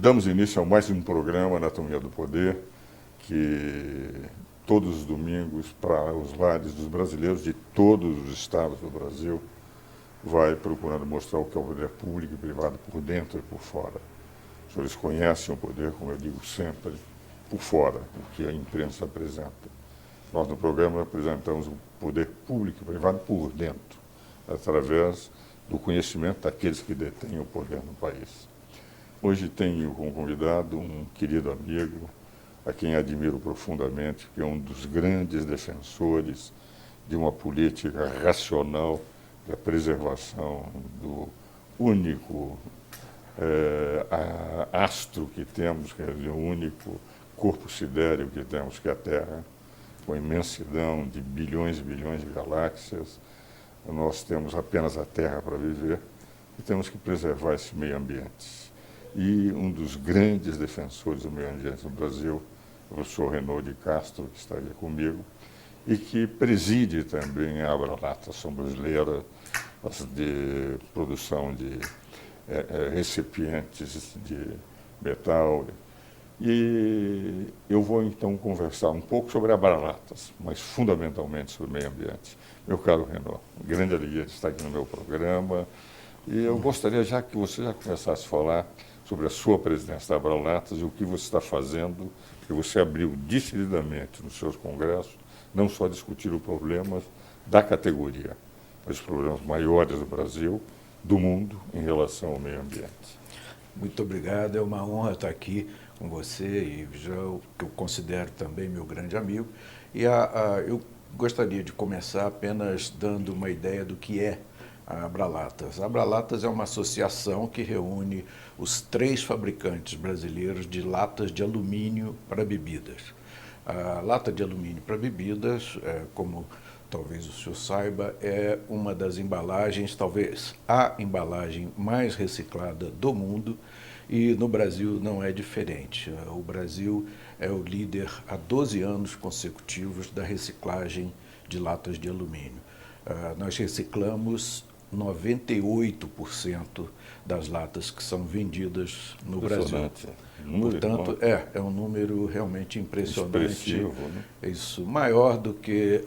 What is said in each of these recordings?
Damos início a mais um programa Anatomia do Poder, que todos os domingos, para os lares dos brasileiros de todos os estados do Brasil, vai procurando mostrar o que é o poder público e privado por dentro e por fora. Os senhores conhecem o poder, como eu digo sempre, por fora, o que a imprensa apresenta. Nós, no programa, apresentamos o poder público e privado por dentro, através do conhecimento daqueles que detêm o poder no país. Hoje tenho como convidado um querido amigo, a quem admiro profundamente, que é um dos grandes defensores de uma política racional da preservação do único astro que temos, quer dizer, o único corpo sidéreo que temos, que é a Terra, com a imensidão de bilhões e bilhões de galáxias. Nós temos apenas a Terra para viver e temos que preservar esse meio ambiente. E um dos grandes defensores do meio ambiente no Brasil, o professor Renaud de Castro, que está aqui comigo, e que preside também a Abralata, Ação Brasileira de produção de recipientes de metal. E eu vou então conversar um pouco sobre Abralatas, mas fundamentalmente sobre o meio ambiente. Meu caro Renaud, grande alegria de estar aqui no meu programa. E eu gostaria já que você já começasse a falar sobre a sua presidência da Abralatas e o que você está fazendo, que você abriu decididamente nos seus congressos, não só discutir os problemas da categoria, mas os problemas maiores do Brasil, do mundo, em relação ao meio ambiente. Muito obrigado, é uma honra estar aqui com você e já que eu considero também meu grande amigo. E eu gostaria de começar apenas dando uma ideia do que é a Abralatas. A Abralatas é uma associação que reúne os 3 fabricantes brasileiros de latas de alumínio para bebidas. A lata de alumínio para bebidas, como talvez o senhor saiba, é uma das embalagens, talvez a embalagem mais reciclada do mundo, e no Brasil não é diferente. O Brasil é o líder há 12 anos consecutivos da reciclagem de latas de alumínio. Nós reciclamos 98% das latas que são vendidas no Brasil. Portanto, é um número realmente impressionante. Expressivo, né? Isso, maior do que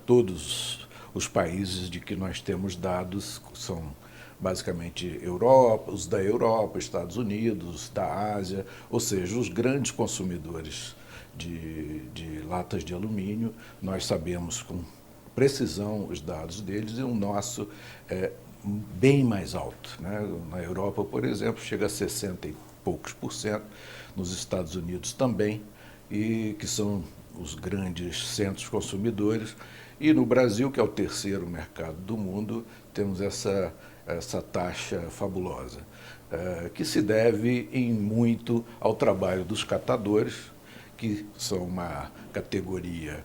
todos os países de que nós temos dados, são basicamente Europa, os da Europa, Estados Unidos, da Ásia, ou seja, os grandes consumidores de latas de alumínio. Nós sabemos com precisão os dados deles e o nosso é bem mais alto, né? Na Europa, por exemplo, chega a 60 e poucos %, nos Estados Unidos também, e que são os grandes centros consumidores. E no Brasil, que é o 3º mercado do mundo, temos essa taxa fabulosa, que se deve em muito ao trabalho dos catadores, que são uma categoria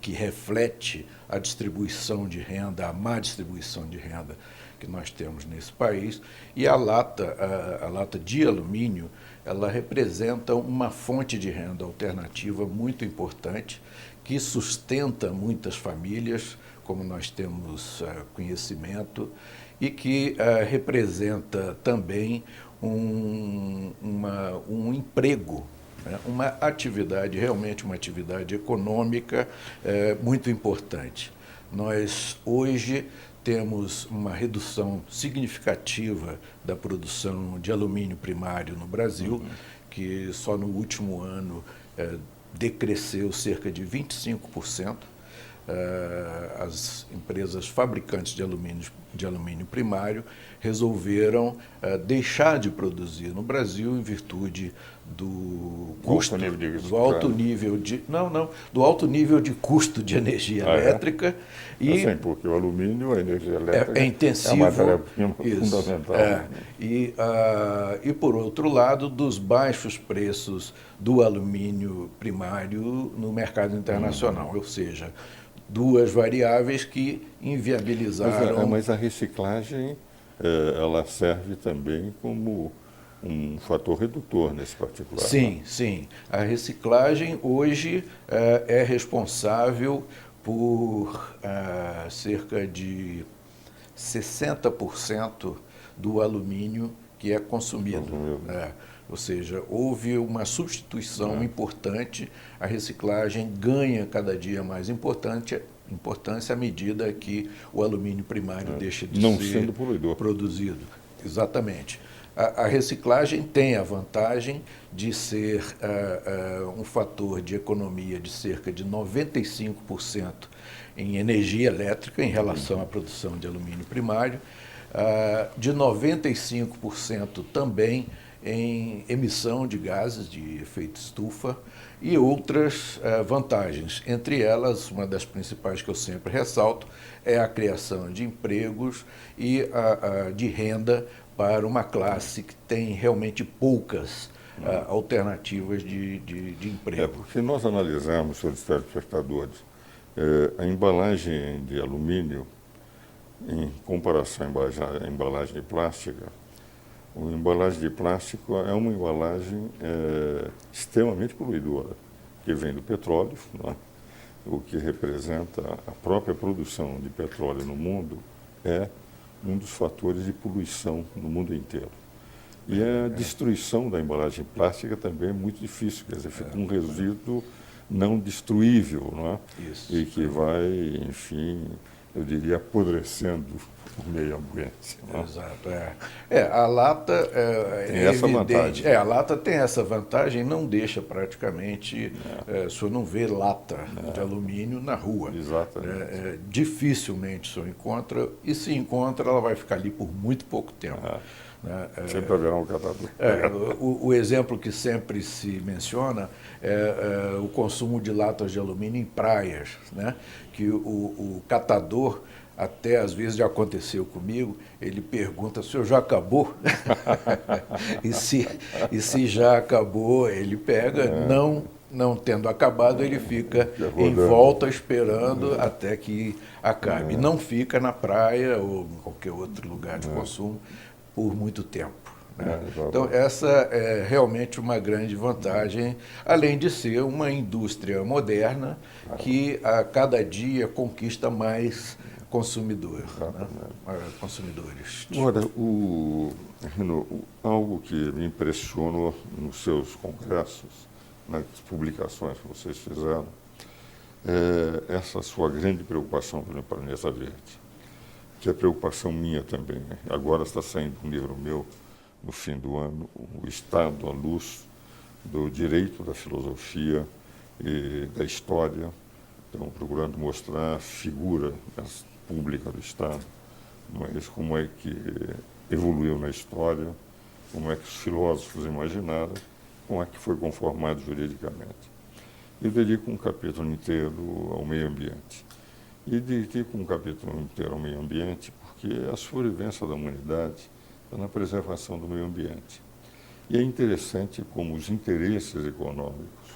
que reflete a distribuição de renda, a má distribuição de renda que nós temos nesse país. E a lata de alumínio, ela representa uma fonte de renda alternativa muito importante, que sustenta muitas famílias, como nós temos conhecimento, e que representa também um emprego, uma atividade, realmente uma atividade econômica muito importante. Nós, hoje, temos uma redução significativa da produção de alumínio primário no Brasil, que só no último ano decresceu cerca de 25%. As empresas fabricantes de alumínio primário resolveram deixar de produzir no Brasil em virtude do custo, do alto nível de custo de energia elétrica. Sim, porque o alumínio, a energia elétrica é intensivo, é uma matéria-prima fundamental. E, por outro lado, dos baixos preços do alumínio primário no mercado internacional, ou seja, 2 variáveis que inviabilizaram... Mas a reciclagem, ela serve também como um fator redutor nesse particular. Sim, né? Sim. A reciclagem hoje é responsável por cerca de 60% do alumínio que é consumido. Ou seja, houve uma substituição importante, a reciclagem ganha cada dia mais importância à medida que o alumínio primário deixa de não ser sendo poluidor. produzido. Exatamente. A reciclagem tem a vantagem de ser um fator de economia de cerca de 95% em energia elétrica em relação à produção de alumínio primário, de 95% também em emissão de gases de efeito estufa e outras vantagens. Entre elas, uma das principais que eu sempre ressalto é a criação de empregos e de renda para uma classe que tem realmente poucas alternativas de emprego. Porque nós analisamos, senhores telespectadores, a embalagem de alumínio em comparação à embalagem de plástica. A embalagem de plástico é uma embalagem extremamente poluidora, que vem do petróleo, né? O que representa a própria produção de petróleo no mundo é um dos fatores de poluição no mundo inteiro. E a destruição da embalagem plástica também é muito difícil, quer dizer, fica um resíduo não destruível, não é? Isso. E que vai, enfim, eu diria, apodrecendo o meio ambiente. Não é? Exato. A lata Tem é essa evidente. vantagem. A lata tem essa vantagem, não deixa praticamente, o senhor não vê lata de alumínio na rua. Exatamente. Dificilmente o senhor encontra, e se encontra, ela vai ficar ali por muito pouco tempo. Sempre haverá um catador. O exemplo que sempre se menciona é o consumo de latas de alumínio em praias, né? Que o catador, até às vezes já aconteceu comigo, ele pergunta se o senhor já acabou. e se já acabou, ele pega, não tendo acabado, ele fica em volta esperando até que acabe. Não fica na praia ou em qualquer outro lugar de consumo por muito tempo. Né? Então, essa é realmente uma grande vantagem, além de ser uma indústria moderna que a cada dia conquista mais consumidores. Agora, Rino, algo que me impressionou nos seus congressos, nas publicações que vocês fizeram, é essa sua grande preocupação pelo planeta verde, que é preocupação minha também. Né? Agora está saindo um livro meu, no fim do ano, O Estado à Luz do Direito, da Filosofia e da História. Então, procurando mostrar a figura pública do Estado, mas como é que evoluiu na história, como é que os filósofos imaginaram, como é que foi conformado juridicamente. Eu dedico um capítulo inteiro ao meio ambiente. E dedico um capítulo inteiro ao meio ambiente porque a sobrevivência da humanidade está na preservação do meio ambiente. E é interessante como os interesses econômicos,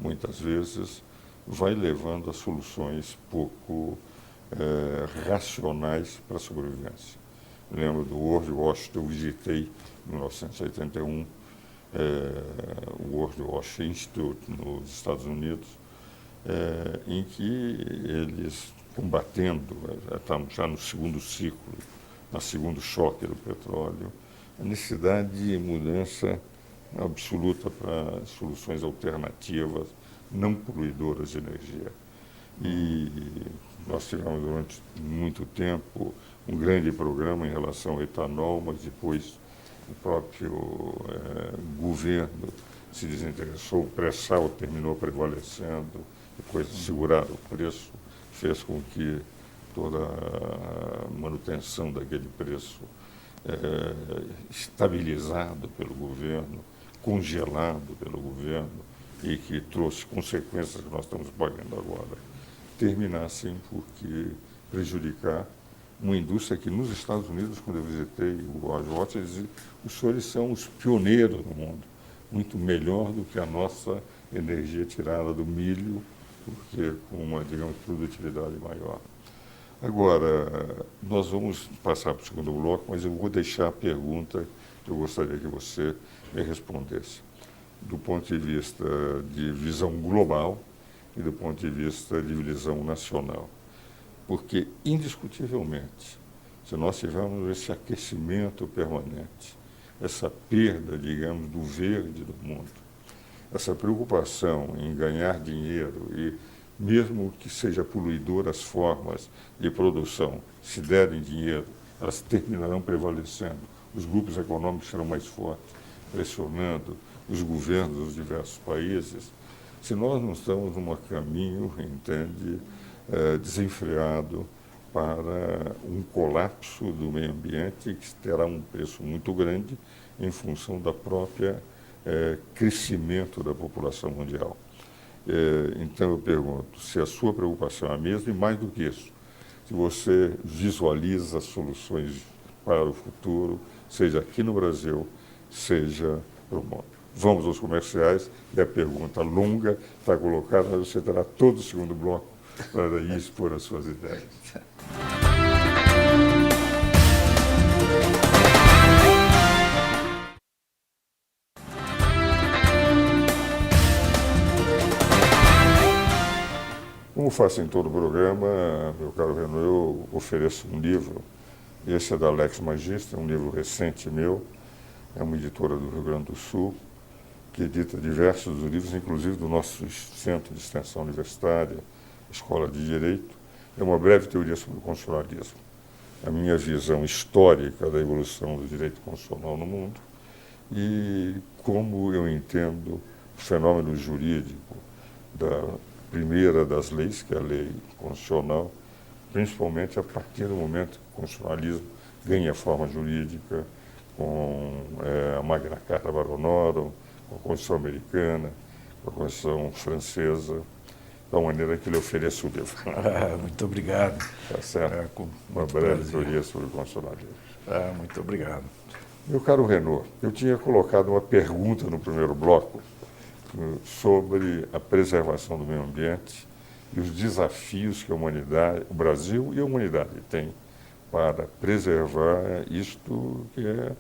muitas vezes, vai levando a soluções pouco racionais para a sobrevivência. Me lembro do World Watch, eu visitei em 1981 o World Watch Institute nos Estados Unidos, em que eles, combatendo, estamos já no segundo ciclo, no segundo choque do petróleo, a necessidade de mudança absoluta para soluções alternativas, não poluidoras de energia. E nós tivemos durante muito tempo um grande programa em relação ao etanol, mas depois o próprio governo se desinteressou, o pré-sal terminou prevalecendo, depois de segurar o preço, fez com que toda a manutenção daquele preço estabilizado pelo governo, congelado pelo governo e que trouxe consequências que nós estamos pagando agora, terminassem por prejudicar uma indústria que nos Estados Unidos, quando eu visitei o World Watch, eles diziam, os senhores são os pioneiros no mundo, muito melhor do que a nossa energia tirada do milho, porque com uma, digamos, produtividade maior. Agora, nós vamos passar para o segundo bloco, mas eu vou deixar a pergunta que eu gostaria que você me respondesse, do ponto de vista de visão global e do ponto de vista de visão nacional. Porque, indiscutivelmente, se nós tivermos esse aquecimento permanente, essa perda, digamos, do verde do mundo, essa preocupação em ganhar dinheiro e, mesmo que seja poluidor as formas de produção, se derem dinheiro, elas terminarão prevalecendo. Os grupos econômicos serão mais fortes, pressionando os governos dos diversos países. Se nós não estamos num caminho, entende, desenfreado para um colapso do meio ambiente que terá um preço muito grande em função da própria crescimento da população mundial. Então eu pergunto se a sua preocupação é a mesma e, mais do que isso, se você visualiza soluções para o futuro, seja aqui no Brasil, seja para o mundo. Vamos aos comerciais e a pergunta longa está colocada, mas você terá todo o segundo bloco para expor as suas ideias. Como faço em todo o programa, meu caro Renan, eu ofereço um livro. Esse é da Lex Magister, um livro recente meu. É uma editora do Rio Grande do Sul, que edita diversos livros, inclusive do nosso Centro de Extensão Universitária, Escola de Direito. É uma breve teoria sobre o constitucionalismo. A minha visão histórica da evolução do direito constitucional no mundo e como eu entendo o fenômeno jurídico da primeira das leis, que é a lei constitucional, principalmente a partir do momento que o constitucionalismo ganha forma jurídica com a Magna Carta Baronorum, com a Constituição Americana, com a Constituição Francesa, da maneira que ele oferece o livro. Muito obrigado. Tá certo? Uma breve teoria sobre o constitucionalismo. Muito obrigado. Meu caro Renaud, eu tinha colocado uma pergunta no primeiro bloco sobre a preservação do meio ambiente e os desafios que a humanidade, o Brasil e a humanidade têm para preservar isto que é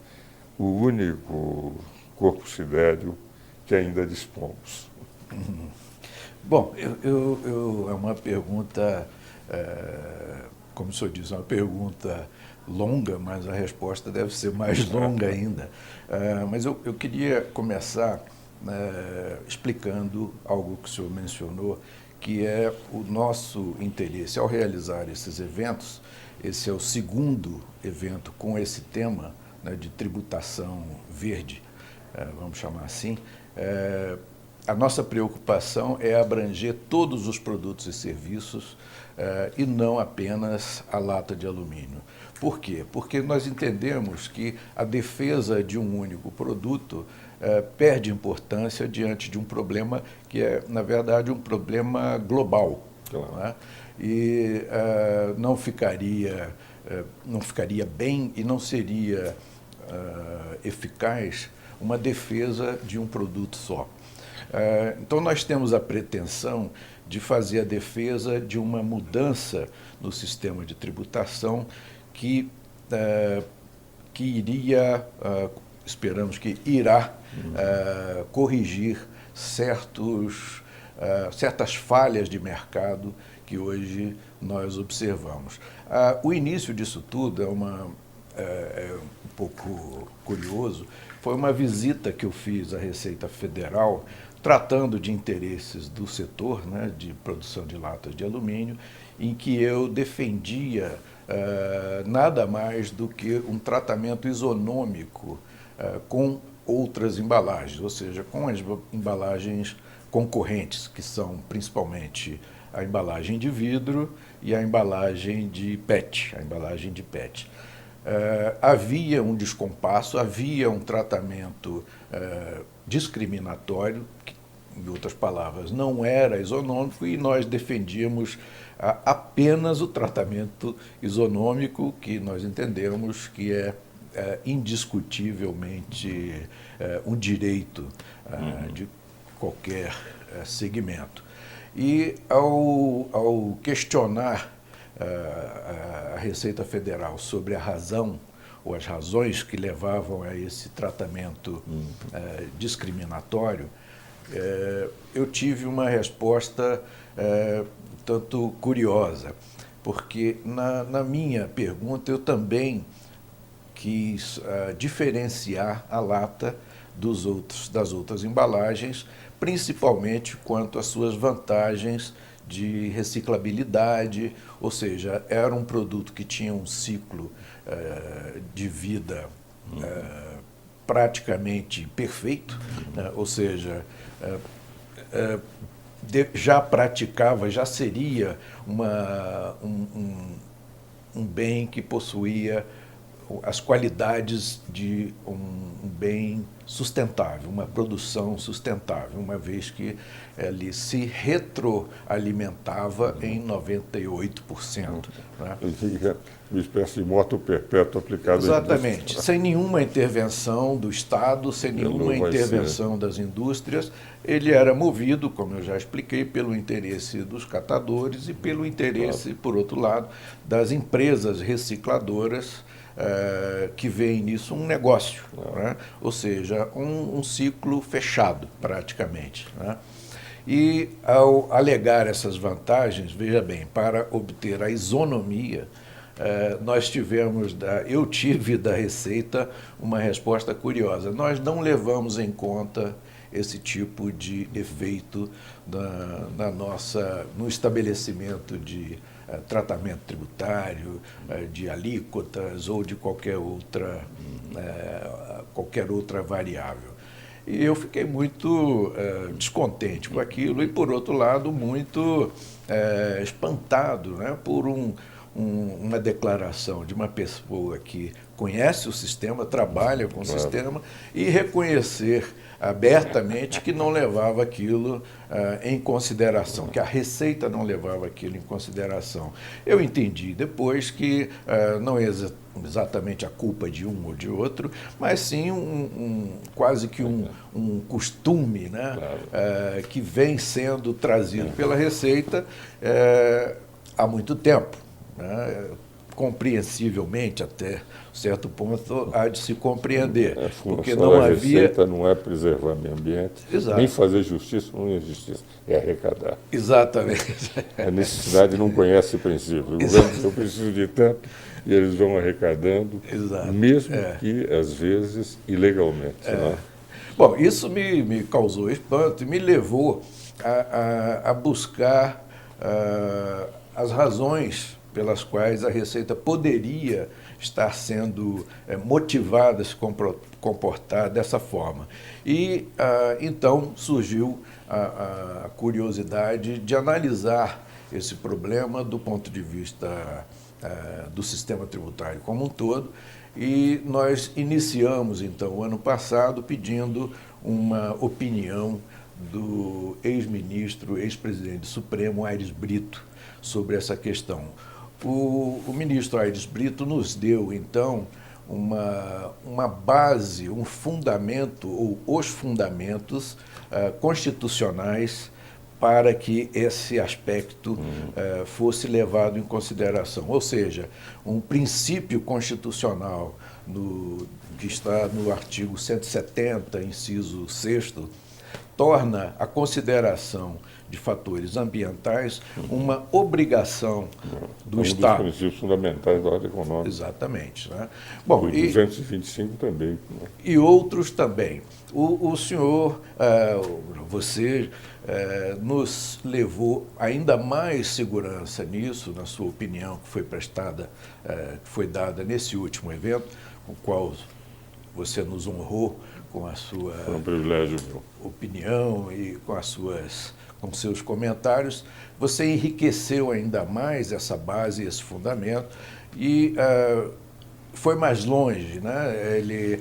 o único corpo sidéreo que ainda dispomos. Bom, é uma pergunta, como o senhor diz, uma pergunta longa, mas a resposta deve ser mais longa ainda. Mas eu queria começar explicando algo que o senhor mencionou, que é o nosso interesse ao realizar esses eventos. Esse é o segundo evento com esse tema, né, de tributação verde, vamos chamar assim. A nossa preocupação é abranger todos os produtos e serviços e não apenas a lata de alumínio. Por quê? Porque nós entendemos que a defesa de um único produto perde importância diante de um problema que é, na verdade, um problema global. Claro. Não é? E não ficaria bem e não seria eficaz uma defesa de um produto só. Então, nós temos a pretensão de fazer a defesa de uma mudança no sistema de tributação que iria, esperamos que irá, corrigir certas falhas de mercado que hoje nós observamos. O início disso tudo é um pouco curioso. Foi uma visita que eu fiz à Receita Federal, tratando de interesses do setor, né, de produção de latas de alumínio, em que eu defendia nada mais do que um tratamento isonômico com outras embalagens, ou seja, com as embalagens concorrentes, que são principalmente a embalagem de vidro e a embalagem de PET, havia um descompasso, havia um tratamento discriminatório, que, em outras palavras, não era isonômico, e nós defendíamos apenas o tratamento isonômico, que nós entendemos que é indiscutivelmente um direito de qualquer segmento. E ao questionar a Receita Federal sobre a razão ou as razões que levavam a esse tratamento discriminatório, eu tive uma resposta tanto curiosa, porque na minha pergunta eu também quis diferenciar a lata das outras embalagens, principalmente quanto às suas vantagens de reciclabilidade, ou seja, era um produto que tinha um ciclo de vida praticamente perfeito, né? Ou seja, já seria um bem que possuía as qualidades de um bem sustentável, uma produção sustentável, uma vez que ele se retroalimentava em 98%. Né? Uma espécie de moto perpétuo aplicado. Exatamente, sem nenhuma intervenção do Estado, sem nenhuma intervenção das indústrias. Ele era movido, como eu já expliquei, pelo interesse dos catadores e pelo interesse, por outro lado, das empresas recicladoras, que veem nisso um negócio, né? Ou seja, um ciclo fechado, praticamente. Né? E, ao alegar essas vantagens, veja bem, para obter a isonomia, eu tive da Receita uma resposta curiosa. Nós não levamos em conta esse tipo de efeito no estabelecimento de tratamento tributário, de alíquotas ou de qualquer outra variável. E eu fiquei muito descontente com aquilo e, por outro lado, muito espantado, né, por uma declaração de uma pessoa que conhece o sistema, trabalha com o sistema, e reconhecer abertamente que não levava aquilo em consideração, que a Receita não levava aquilo em consideração. Eu entendi depois que não é exatamente a culpa de um ou de outro, mas sim quase que um costume, né, que vem sendo trazido pela Receita há muito tempo. Né? Compreensivelmente, até certo ponto, há de se compreender. Porque não havia... Receita não é preservar o meio ambiente, nem fazer justiça, não é justiça, é arrecadar. Exatamente. A necessidade não conhece o princípio. O governo diz, eu preciso de tanto, e eles vão arrecadando, mesmo que, às vezes, ilegalmente. Bom, isso me causou espanto e me levou a buscar as razões pelas quais a Receita poderia estar sendo motivada a se comportar dessa forma. E, então, surgiu a curiosidade de analisar esse problema do ponto de vista do sistema tributário como um todo, e nós iniciamos, então, o ano passado, pedindo uma opinião do ex-ministro, ex-presidente do Supremo, Aires Brito, sobre essa questão. O ministro Aires Brito nos deu, então, uma base, um fundamento, ou os fundamentos constitucionais para que esse aspecto fosse levado em consideração. Ou seja, um princípio constitucional que está no artigo 170, inciso 6º, torna a consideração de fatores ambientais uma obrigação do Estado. Um dos princípios fundamentais da ordem econômica. Exatamente. Né? Bom, o 225 também. Né? E outros também. O senhor, você nos levou ainda mais segurança nisso, na sua opinião, que foi prestada, que foi dada nesse último evento, com o qual você nos honrou com a sua opinião e com seus comentários. Você enriqueceu ainda mais essa base, esse fundamento, e foi mais longe, né?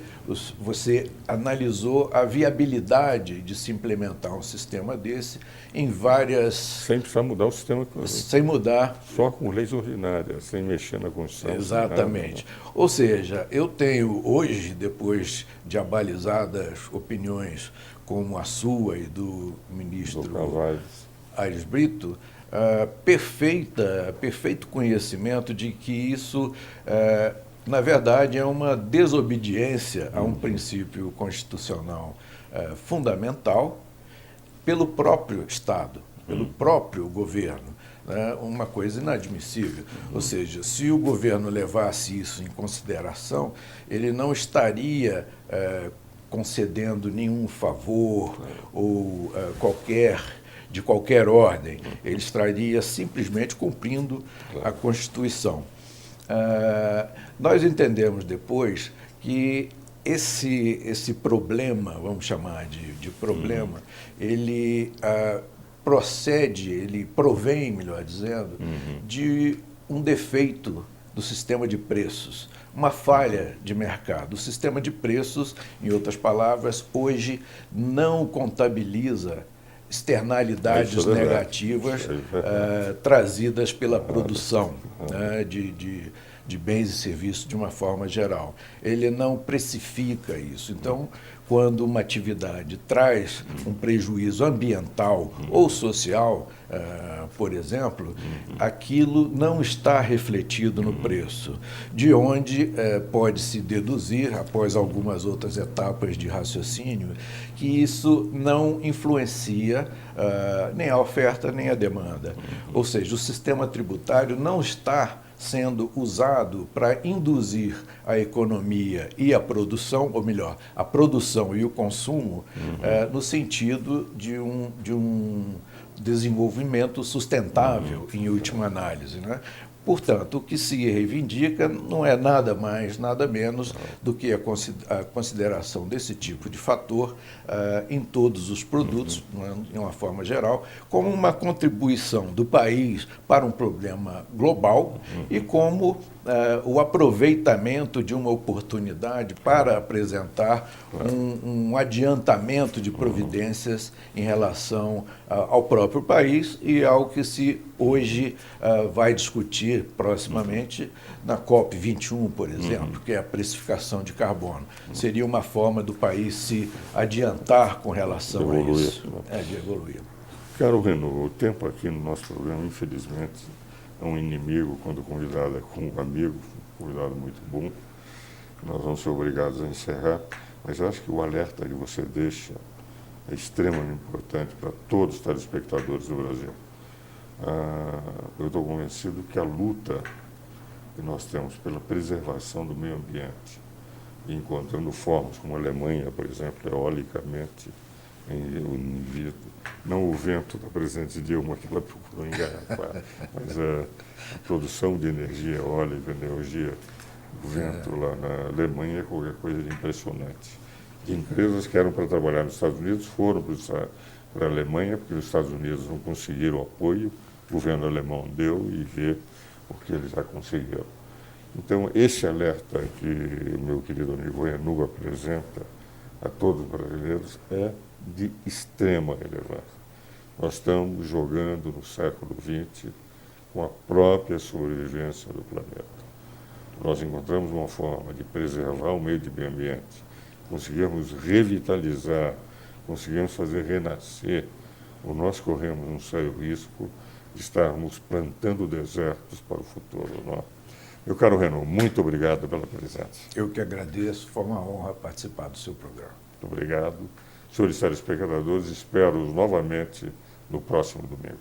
Você analisou a viabilidade de se implementar um sistema desse em várias... Sem precisar mudar o sistema. Sem mudar. Só com leis ordinárias, sem mexer na Constituição. Exatamente. Ou seja, eu tenho hoje, depois de abalizadas opiniões como a sua e do ministro Aires Brito, perfeito conhecimento de que isso... na verdade, é uma desobediência a um princípio constitucional fundamental pelo próprio Estado, pelo próprio governo. né, uma coisa inadmissível. Ou seja, se o governo levasse isso em consideração, ele não estaria concedendo nenhum favor ou de qualquer ordem. Ele estaria simplesmente cumprindo a Constituição. Nós entendemos depois que esse problema, vamos chamar de problema, ele ele provém, melhor dizendo, de um defeito do sistema de preços, uma falha de mercado. O sistema de preços, em outras palavras, hoje não contabiliza externalidades negativas trazidas pela produção, né, de bens e serviços de uma forma geral. Ele não precifica isso. Então, quando uma atividade traz um prejuízo ambiental ou social, por exemplo, aquilo não está refletido no preço, de onde pode-se deduzir, após algumas outras etapas de raciocínio, que isso não influencia nem a oferta nem a demanda. Ou seja, o sistema tributário não está sendo usado para induzir a economia e a produção, ou melhor, a produção e o consumo, no sentido de um desenvolvimento sustentável, em última análise, né? Portanto, o que se reivindica não é nada mais, nada menos do que a consideração desse tipo de fator em todos os produtos, de uma forma geral, como uma contribuição do país para um problema global e como o aproveitamento de uma oportunidade para apresentar um adiantamento de providências em relação ao próprio país e ao que se hoje vai discutir proximamente na COP21, por exemplo, que é a precificação de carbono. Seria uma forma do país se adiantar com relação a isso. De evoluir. Caro Renaud, o tempo aqui no nosso programa, infelizmente, é um inimigo quando o convidado é com um amigo, um convidado muito bom. Nós vamos ser obrigados a encerrar, mas eu acho que o alerta que você deixa é extremamente importante para todos os telespectadores do Brasil. Eu estou convencido que a luta que nós temos pela preservação do meio ambiente, encontrando formas como a Alemanha, por exemplo, eolicamente, não o vento da presidente Dilma que ela procurou engarrafar, mas a produção de energia eólica, energia do vento lá na Alemanha é qualquer coisa de impressionante. Empresas que eram para trabalhar nos Estados Unidos foram para a Alemanha, porque os Estados Unidos não conseguiram apoio, o governo alemão deu e vê o que eles já conseguiram. Então, esse alerta que o meu querido amigo Renaud apresenta a todos os brasileiros é de extrema relevância. Nós estamos jogando no século XX com a própria sobrevivência do planeta. Nós encontramos uma forma de preservar o meio ambiente, conseguimos revitalizar, conseguimos fazer renascer, ou nós corremos um sério risco de estarmos plantando desertos para o futuro. Não? Meu caro Renaud, muito obrigado pela presença. Eu que agradeço, foi uma honra participar do seu programa. Muito obrigado. Senhores telespectadores, espero-os novamente no próximo domingo.